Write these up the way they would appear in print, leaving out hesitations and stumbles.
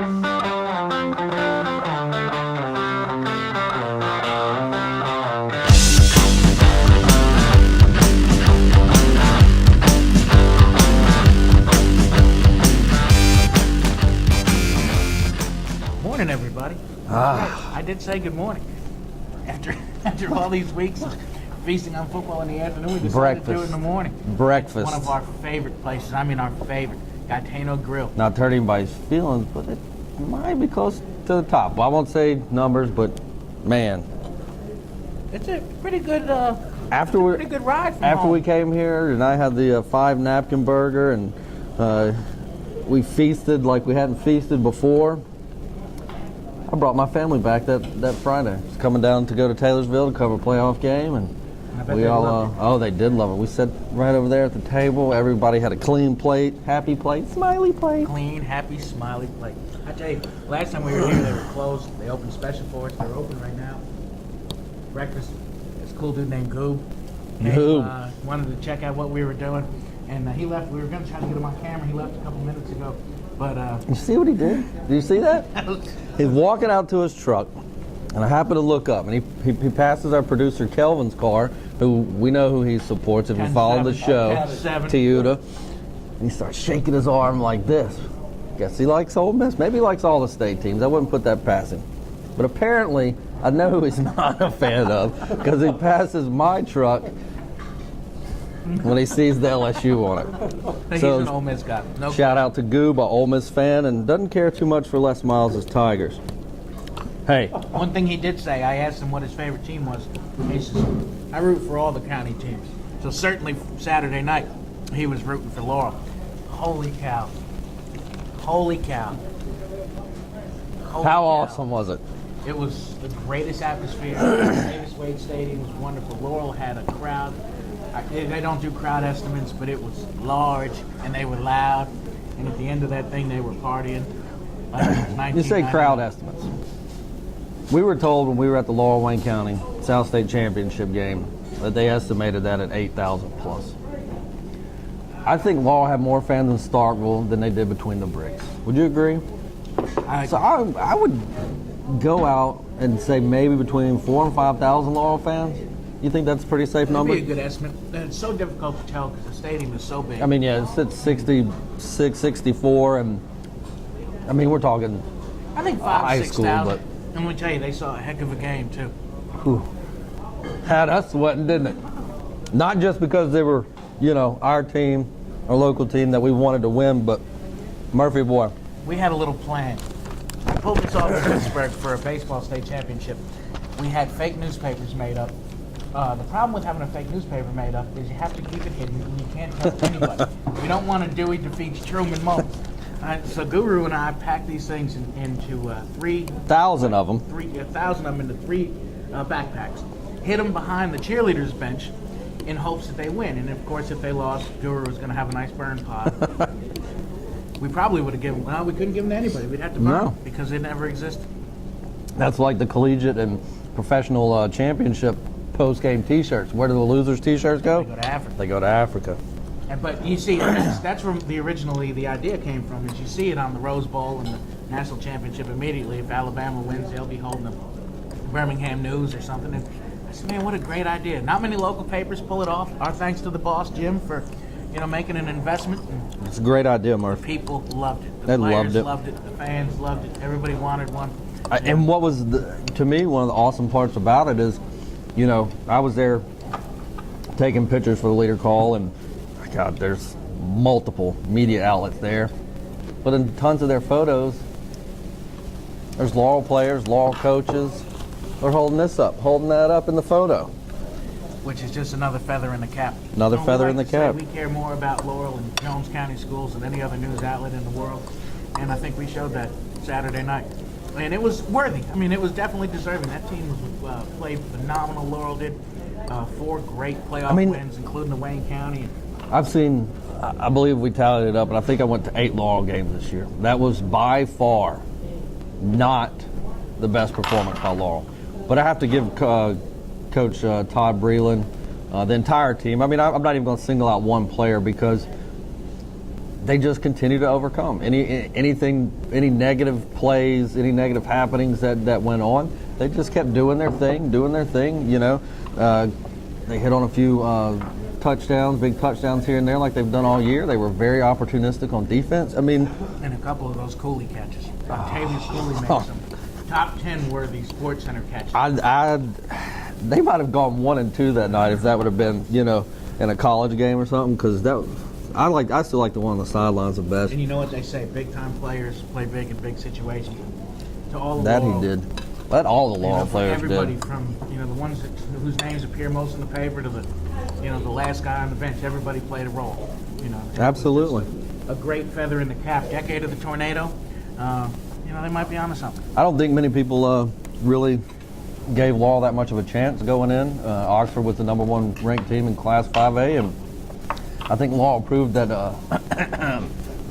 Morning, everybody. I did say good morning. After all these weeks of feasting on football in the afternoon, we decided to do it in the morning. Breakfast. One of our favorite places. I mean, our favorite. Gitano Grill. Not hurting anybody's feelings, but it might be close to the top. Well, I won't say numbers, but man. It's a pretty good, pretty good ride from After home. we came here, and I had the 5-napkin burger, and we feasted like we hadn't feasted before. I brought my family back that Friday. I was coming down to go to Taylorsville to cover a playoff game, and we all they did love it. We sat right over there at the table. Everybody had a clean plate, happy plate, smiley plate. Clean, happy, smiley plate. I tell you, last time we were here, they were closed. They opened special for us. They're open right now. Breakfast. This cool dude named Goob. Wanted to check out what we were doing, and he left. We were going to try to get him on camera. He left a couple minutes ago, but you see what he did? Did you see that? He's walking out to his truck, and I happen to look up, and he passes our producer Kelvin's car, who we know who he supports if you follow the show, Tiuta. And he starts shaking his arm like this. Guess he likes Ole Miss. Maybe he likes all the state teams. I wouldn't put that past him. But apparently, I know who he's not a fan of, because he passes my truck when he sees the LSU on it. He's an Ole Miss guy. No shout out to Goob, a Ole Miss fan, and doesn't care too much for Les Miles' Tigers. Hey. One thing he did say, I asked him what his favorite team was. He says, I root for all the county teams. So certainly Saturday night, he was rooting for Laurel. Holy cow. Holy cow. How awesome was it? It was the greatest atmosphere. Davis Wade Stadium was wonderful. Laurel had a crowd. They don't do crowd estimates, but it was large, and they were loud. And at the end of that thing, they were partying. You say crowd estimates. We were told when we were at the Laurel Wayne County South State Championship game that they estimated that at 8,000 plus. I think Laurel had more fans in Starkville than they did between the bricks. Would you agree? So I would go out and say maybe between 4,000 and 5,000 Laurel fans. You think that's a pretty safe number? That'd be a good estimate. It's so difficult to tell because the stadium is so big. I mean, yeah, it's at 66, 64, and I mean, we're talking I think 5,000, high school, 6,000. but And let me tell you, they saw a heck of a game, too. Whew. Had us sweating, didn't it? Not just because they were, our team, our local team that we wanted to win, but Murphy boy. We had a little plan. I pulled this off in Pittsburgh for a baseball state championship. We had fake newspapers made up. The problem with having a fake newspaper made up is you have to keep it hidden and you can't tell anybody. We don't want a Dewey defeats Truman moment. So Guru and I packed these things into 3,000 of them. 1,000 of them into 3 backpacks. Hid them behind the cheerleaders' bench in hopes that they win. And of course, if they lost, Guru was going to have a nice burn pot. We probably would have given. Well, we couldn't give them to anybody. We'd have to burn them because they never existed. That's like the collegiate and professional championship post-game T-shirts. Where do the losers' T-shirts go? They go to Africa. They go to Africa. But you see, that's where originally the idea came from. Is you see it on the Rose Bowl and the national championship immediately. If Alabama wins, they'll be holding the Birmingham News or something. And I said, man, what a great idea! Not many local papers pull it off. Our thanks to the boss Jim for, making an investment. And it's a great idea, Murph. People loved it. They players loved it. The fans loved it. Everybody wanted one. And what was to me one of the awesome parts about it is, I was there taking pictures for the leader call, and God, there's multiple media outlets there. But in tons of their photos, there's Laurel players, Laurel coaches. They're holding that up in the photo. Which is just another feather in the cap. Another feather in the cap. We care more about Laurel and Jones County schools than any other news outlet in the world. And I think we showed that Saturday night. And it was worthy. I mean, it was definitely deserving. That team was played phenomenal. Laurel did 4 great playoff wins, including the Wayne County. I've seen, I believe we tallied it up, and I think I went to 8 Laurel games this year. That was by far not the best performance by Laurel. But I have to give Coach Todd Breland, the entire team. I mean, I'm not even going to single out one player because they just continue to overcome any negative plays, any negative happenings that went on. They just kept doing their thing. You know, they hit on a few touchdowns, big touchdowns here and there, like they've done all year. They were very opportunistic on defense. I mean, and a couple of those Cooley catches. Octavius Cooley made some top 10 worthy Sports Center catches. They might have gone 1 and 2 that night if that would have been, you know, in a college game or something. Because I still like the one on the sidelines the best. And you know what they say: big time players play big in big situations. To all of that he did. That all the Laurel players everybody did. From the ones whose names appear most in the paper to the last guy on the bench. Everybody played a role. Absolutely. A great feather in the cap. Decade of the tornado. They might be onto something. I don't think many people really gave Laurel that much of a chance going in. Oxford was the #1 ranked team in Class 5A, and I think Laurel proved that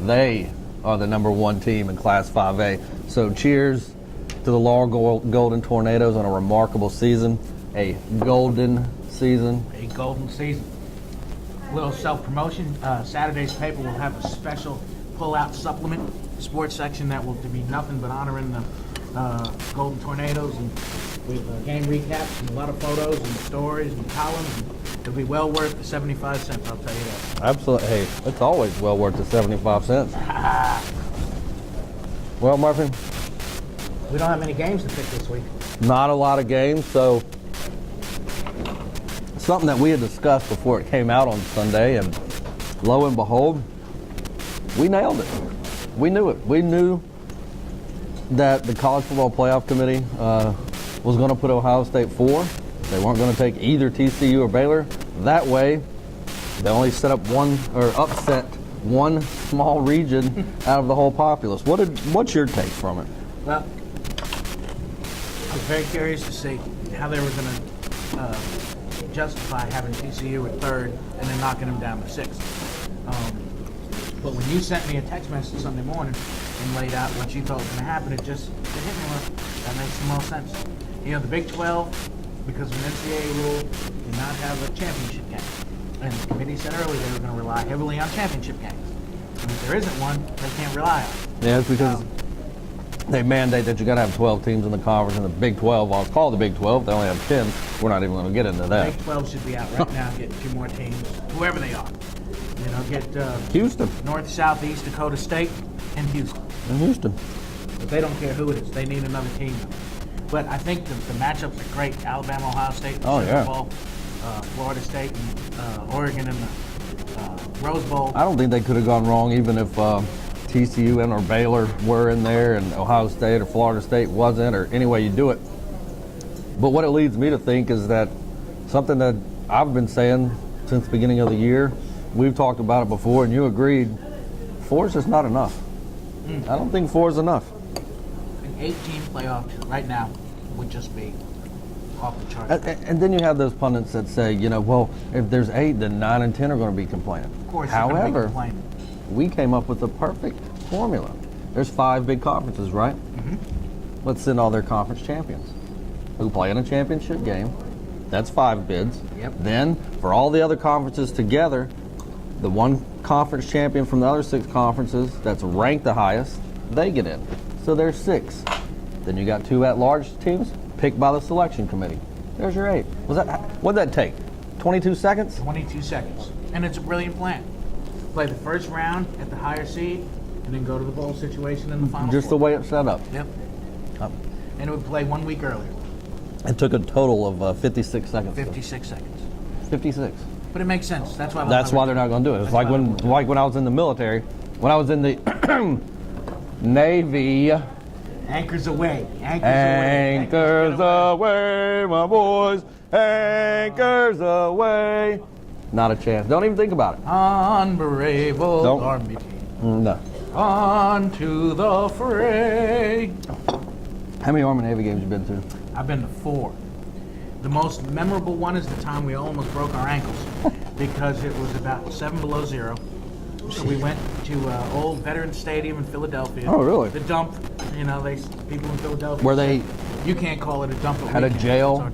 they are the #1 team in Class 5A. So cheers to the Laurel Golden Tornadoes on a remarkable season, a golden season. A golden season. Little self-promotion. Saturday's paper will have a special pull-out supplement sports section that will be nothing but honoring the Golden Tornadoes, and with game recaps and a lot of photos and stories and columns. It'll be well worth the 75 cents, I'll tell you that. Absolutely. Hey, it's always well worth the 75 cents. Well, Murphy, we don't have many games to pick this week. Not a lot of games, so something that we had discussed before it came out on Sunday, and lo and behold, we nailed it. We knew it. We knew that the College Football Playoff Committee was going to put Ohio State 4. They weren't going to take either TCU or Baylor. That way, they only set up upset one small region out of the whole populace. What's your take from it? Well, I was very curious to see how they were going to justify having TCU at 3rd and then knocking them down to 6th. But when you sent me a text message Sunday morning and laid out what you thought was going to happen, it hit me like, that makes the most sense. The Big 12, because of an NCAA rule, did not have a championship game. And the committee said earlier they were going to rely heavily on championship games. And if there isn't one, they can't rely on it. Yeah, it's because they mandate that you got to have 12 teams in the conference, and the Big 12, while it's called the Big 12, they only have 10. We're not even going to get into that. The Big 12 should be out right now, get 2 more teams, whoever they are. Get Houston, North, South, East Dakota State, and Houston. But they don't care who it is. They need another team. But I think the matchups are great. Alabama, Ohio State, Super Bowl, Florida State, and Oregon in the Rose Bowl. I don't think they could have gone wrong even if TCU and or Baylor were in there and Ohio State or Florida State wasn't, or any way you do it. But what it leads me to think is that something that I've been saying since the beginning of the year, we've talked about it before, and you agreed, 4 is just not enough. I don't think 4 is enough. An 8-team playoff right now would just be off the charts. And then you have those pundits that say, well, if there's 8, then 9 and 10 are going to be complaining. Of course, however, we came up with the perfect formula. There's 5 big conferences, right? Mm-hmm. Let's send all their conference champions who play in a championship game. That's 5 bids. Yep. Then, for all the other conferences together, the one conference champion from the other 6 conferences that's ranked the highest, they get in. So there's 6. Then you got 2 at-large teams picked by the selection committee. There's your 8. What'd that take? 22 seconds? 22 seconds. And it's a brilliant plan. Play the first round at the higher seed, and then go to the bowl situation in the final Just 4. the way it's set up. Yep. And it would play 1 week earlier. It took a total of 56 seconds. 56 seconds. 56. But it makes sense. That's why they're not going to do it. It's like when I was in the military, when I was in the Navy. Anchors away. Anchors away, my boys. Anchors away. Not a chance. Don't even think about it. On brave old Army team. No. On to the fray. How many Army Navy games you been to? I've been to 4. The most memorable one is the time we almost broke our ankles because it was about 7 below 0. So we went to old Veterans Stadium in Philadelphia. Oh, really? The dump. People in Philadelphia. Where they you can't call it a dump. Had a jail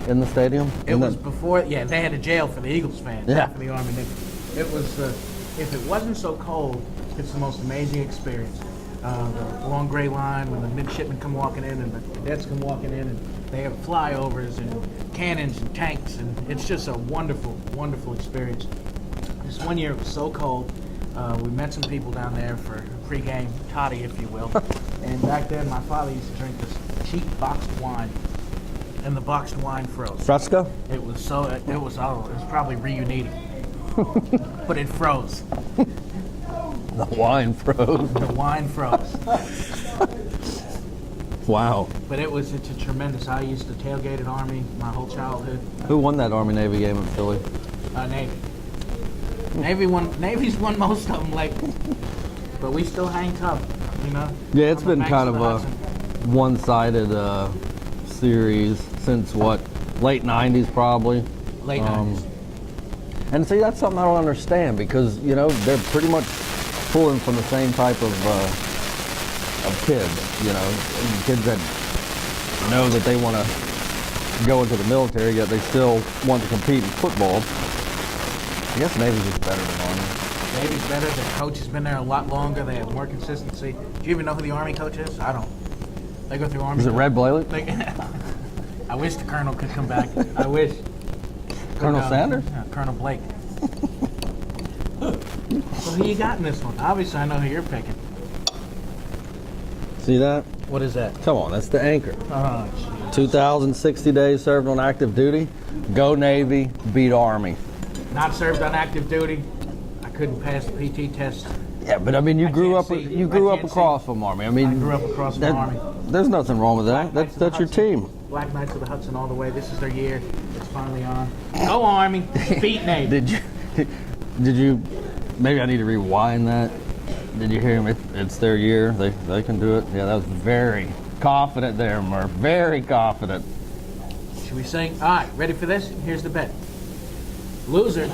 in the stadium? It was before. Yeah, they had a jail for the Eagles fans. Yeah. Not for the Army. It was if it wasn't so cold, It's the most amazing experience. The long gray line when the midshipmen come walking in and the cadets come walking in, and they have flyovers and cannons and tanks, and it's just a wonderful, wonderful experience. This one year it was so cold. We met some people down there for pre-game toddy, if you will. And back then, my father used to drink this cheap boxed wine, and the boxed wine froze. Fresco? It was probably reuniting, but it froze. The wine froze. The wine froze. Wow. But it's a tremendous. I used to tailgate at Army my whole childhood. Who won that Army-Navy game in Philly? Navy. Navy's won most of them lately, but we still hang tough, you know. Yeah, it's On the been banks kind of of the a Hudson. one-sided series since what, late 90s probably. Late 90s. And see, that's something I don't understand, because you know they're pretty much pulling from the same type of kids, you know, kids that know that they want to go into the military, yet they still want to compete in football. I guess Navy's just better than Army. Navy's better. The coach has been there a lot longer. They have more consistency. Do you even know who the Army coach is? I don't. They go through Army. Is it Red Blaley? I wish the Colonel could come back. I wish. Colonel Sanders? Colonel Blake. So who you got in this one? Obviously, I know who you're picking. See that? What is that? Come on, that's the anchor. Oh, jeez. 2,060 days served on active duty. Go Navy, beat Army. Not served on active duty. I couldn't pass the PT test. Yeah, but I mean, you grew up can't across from Army. I mean, I grew up across from Army. There's nothing wrong with that. Black Knights That's of your the Hudson. team. Black Knights of the Hudson all the way. This is their year. It's finally on. Go Army. Beat Navy. Did you? Maybe I need to rewind that. Did you hear him? It's their year. They can do it. Yeah, that was very confident there, Murph. Very confident. Should we sing? All right, ready for this? Here's the bet. Loser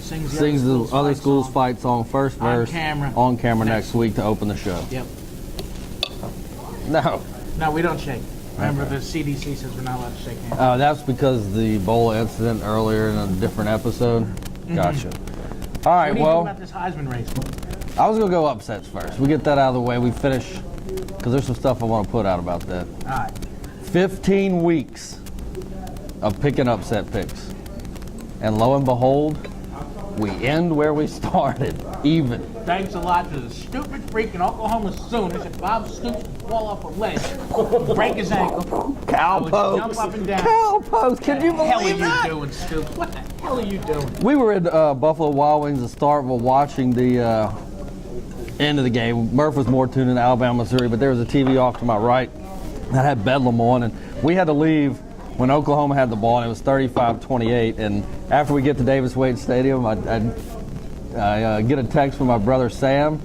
Sings the other school's fight song first verse on camera next week to open the show. Yep. No, we don't shake. Remember, the CDC says we're not allowed to shake hands. Oh, that's because the bowl incident earlier in a different episode. Gotcha. All right, What do you well, think about this Heisman race? I was gonna go upsets first. We get that out of the way. We finish because there's some stuff I want to put out about that. All right. 15 weeks of picking upset picks, and lo and behold, we end where we started, even. Thanks a lot to the stupid freak in Oklahoma Sooners that Bob Stoops would fall off a ledge, break his ankle, Cowpokes. jump up and down. Cowpokes. Can you What the hell believe are that? you doing, Stoops? What the hell are you doing? We were at Buffalo Wild Wings at Starkville watching the end of the game. Murph was more tuned in Alabama, Missouri, but there was a TV off to my right that had Bedlam on, and we had to leave when Oklahoma had the ball, and it was 35-28. And after we get to Davis Wade Stadium, I get a text from my brother Sam,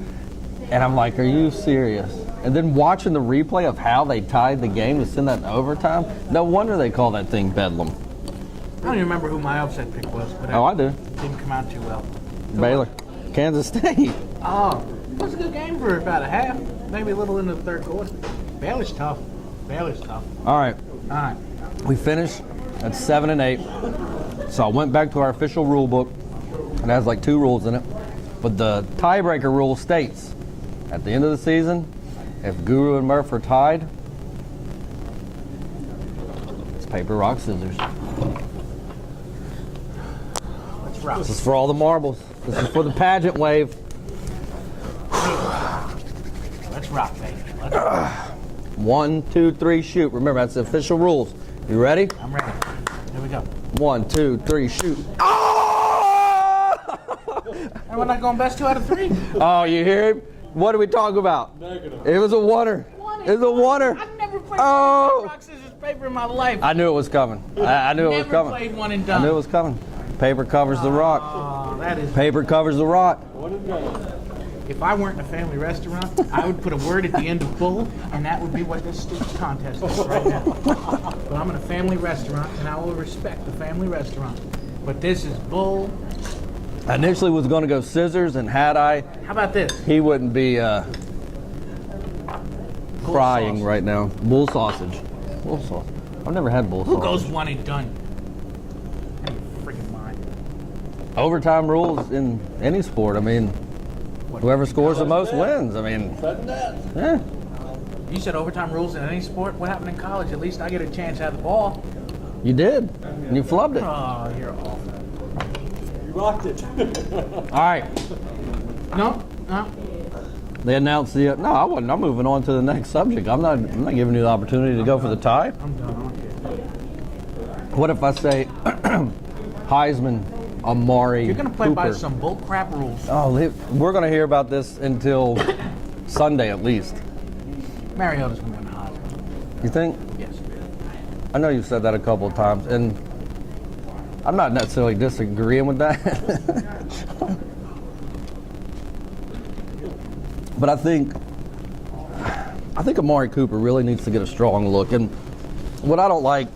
and I'm like, "Are you serious?" And then watching the replay of how they tied the game to send that in overtime, no wonder they call that thing Bedlam. I don't even remember who my upset pick was, but Oh, I do. it didn't come out too well. Baylor, Kansas State. Oh, it was a good game for about a half, maybe a little into the third quarter. Baylor's tough. All right. All right. We finished at 7-8. So I went back to our official rule book. It has like 2 rules in it. But the tiebreaker rule states, at the end of the season, if Guru and Murph are tied, it's paper, rock, scissors. Let's rock. This is for all the marbles. This is for the pageant wave. Let's rock, baby. Let's rock. 1, 2, 3, shoot. Remember, that's the official rules. You ready? I'm ready. Here we go. 1, 2, 3, shoot. And we're not going best 2 out of 3. Oh, you hear him? What are we talking about? Negative. It was a oneer. It was a oneer. I've never played rock, scissors, paper in my life. I knew it was coming. I knew it was coming. Never played one and done. I knew it was coming. Paper covers the rock. Oh, that is. Paper covers the rock. If I weren't in a family restaurant, I would put a word at the end of bull, and that would be what this stupid contest is right now. But I'm in a family restaurant, and I will respect the family restaurant. But this is bull. I initially was going to go scissors, and had I, How about this? he wouldn't be frying sausage. right now. Bull sausage. Bull sausage. I've never had bull Who sausage. goes one and done? Out of your freaking mind. Overtime rules in any sport. I mean, Whoever scores the most wins. I mean, yeah. You said overtime rules in any sport. What happened in college? At least I get a chance to have the ball. You did. And you flubbed it. Oh, you're awful. You rocked it. All right. No. They announced the. No, I wasn't. I'm moving on to the next subject. I'm not giving you the opportunity to go for the tie. I'm done. What if I say Heisman Amari You're going to play Cooper? by some bullcrap rules. Oh, we're going to hear about this until Sunday at least. Mariota's going to win the Heisman. You think? Yes. I know you've said that a couple of times, and I'm not necessarily disagreeing with that. But I think Amari Cooper really needs to get a strong look. And what I don't like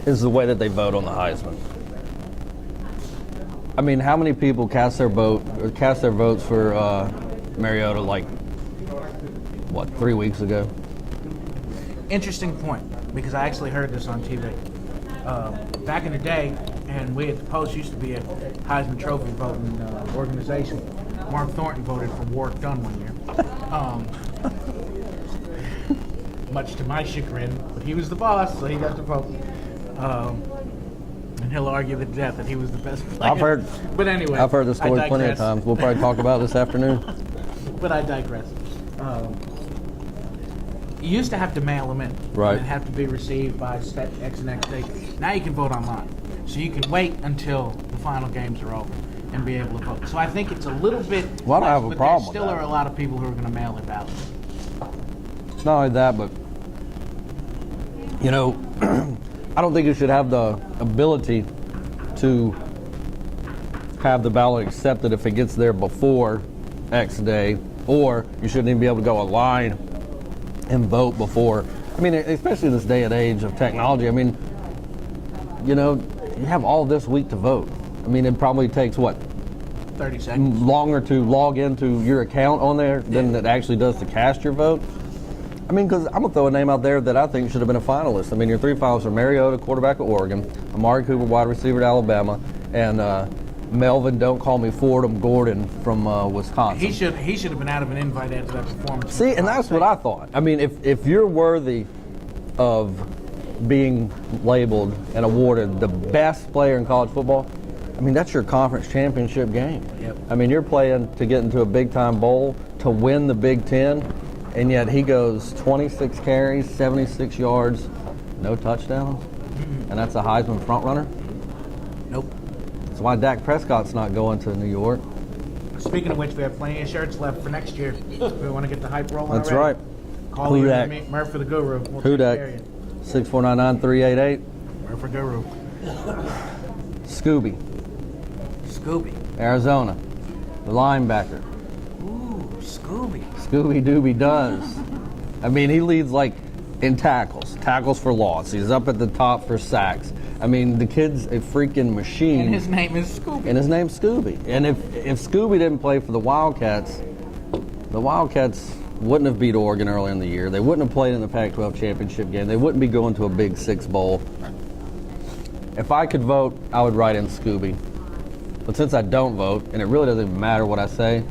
is the way that they vote on the Heisman. I mean, how many people cast their votes for Mariota like 3 weeks ago? Interesting point, because I actually heard this on TV. Back in the day, and we at the Post used to be a Heisman Trophy voting organization. Mark Thornton voted for Warwick Dunn one year. Much to my chagrin, but he was the boss, so he got to vote. And he'll argue to death that he was the best player. But anyway, I've heard this story plenty of times. We'll probably talk about it this afternoon. But I digress. You used to have to mail them in. Right. And have to be received by X and X date. Now you can vote online. So you can wait until the final games are over and be able to vote. So I think it's a little bit Well, I don't have a but problem there still with are that. a lot of people who are going to mail their ballots. Not only that, but I don't think you should have the ability to have the ballot accepted if it gets there before X day, or you shouldn't even be able to go online and vote before. I mean, especially in this day and age of technology. I mean, you have all this week to vote. I mean, it probably takes 30 seconds. longer to log into your account on there than it actually does to cast your vote. I mean, because I'm going to throw a name out there that I think should have been a finalist. I mean, your three finalists are Mariota, quarterback at Oregon, Amari Cooper, wide receiver at Alabama, and Melvin, don't call me Fordham Gordon from Wisconsin. He should have been out of an invite after that performance. See, and that's what I thought. I mean, if you're worthy of being labeled and awarded the best player in college football, I mean, that's your conference championship game. Yep. I mean, you're playing to get into a big-time bowl, to win the Big Ten, and yet he goes 26 carries, 76 yards, no touchdowns, and that's a Heisman frontrunner. Nope. That's why Dak Prescott's not going to New York. Speaking of which, we have plenty of shirts left for next year. We want to get the hype rolling. That's already. right. Call Who you dat? Murph for the Guru. We'll Who take care dat? of you. 6499388. Murph for Guru. Scooby, Scooby. Arizona, the linebacker. Ooh, Scooby. Scooby Dooby does. I mean, he leads like in tackles for loss. He's up at the top for sacks. I mean, the kid's a freaking machine. And his name is Scooby. And his name's Scooby. And if Scooby didn't play for the Wildcats wouldn't have beat Oregon early in the year. They wouldn't have played in the Pac-12 championship game. They wouldn't be going to a Big Six bowl. If I could vote, I would write in Scooby. But since I don't vote, and it really doesn't even matter what I say,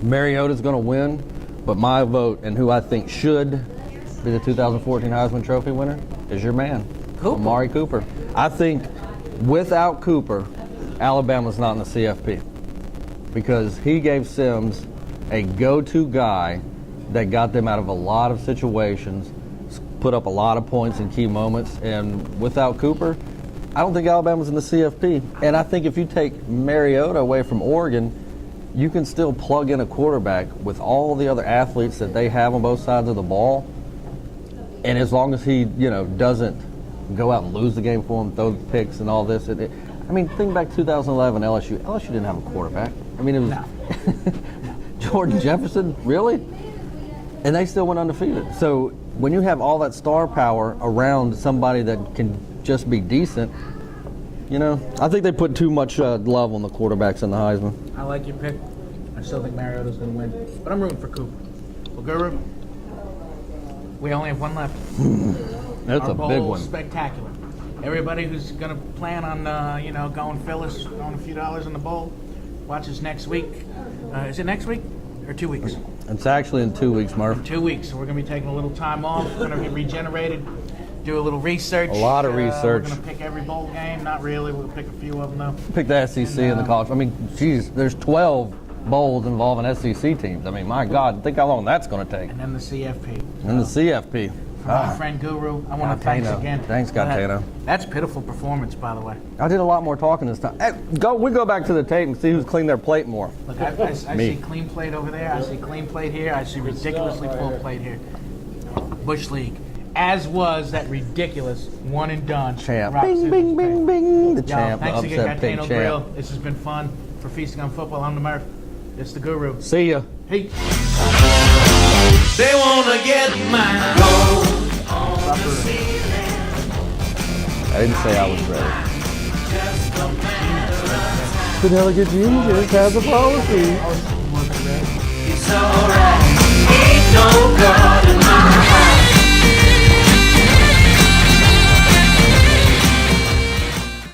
Mariota's going to win. But my vote and who I think should be the 2014 Heisman Trophy winner is your man, Cooper. Amari Cooper. I think without Cooper, Alabama's not in the CFP because he gave Sims a go-to guy that got them out of a lot of situations, put up a lot of points in key moments, and without Cooper, I don't think Alabama's in the CFP. And I think if you take Mariota away from Oregon, you can still plug in a quarterback with all the other athletes that they have on both sides of the ball. And as long as he, doesn't go out and lose the game for him, throw the picks and all this. I mean, think back to 2011 LSU. LSU didn't have a quarterback. I mean, it was No. Jordan Jefferson, really? And they still went undefeated. So when you have all that star power around somebody that can just be decent, I think they put too much love on the quarterbacks in the Heisman. I like your pick. I still think Mariota's going to win. But I'm rooting for Cooper. Well, Guru, we only have one left. That's Our a bowl big one. Spectacular. Everybody who's going to plan on, going Phyllis, throwing a few dollars in the bowl, Watch us next week. Is it next week or 2 weeks? It's actually in 2 weeks, Murph. 2 weeks. So we're going to be taking a little time off. We're going to get regenerated, do a little research. A lot of research. We're going to pick every bowl game. Not really. We'll pick a few of them, though. Pick the SEC and the college. I mean, geez, there's 12 bowls involving SEC teams. I mean, my God, think how long that's going to take. And then the CFP. And the CFP. My friend Guru, I want to thanks Gitano. again. Thanks, Gitano. That's pitiful performance, by the way. I did a lot more talking this time. Hey, we go back to the tape and see who's cleaned their plate more. Look, I Me. see clean plate over there. I see clean plate here. I see ridiculously full plate here. Bush League. As was that ridiculous one and done. Champ. Rock, Bing, scissors, bing, bing, paper. bing. The Yo, champ, the thanks again, upset big Gitano Grill. champ. This has been fun for Feasting on Football. I'm the Murph. It's the Guru. See ya. Peace. They wanna get my gold on the ceiling. I didn't say I was ready. The delegate genius has a policy. It's alright. Ain't no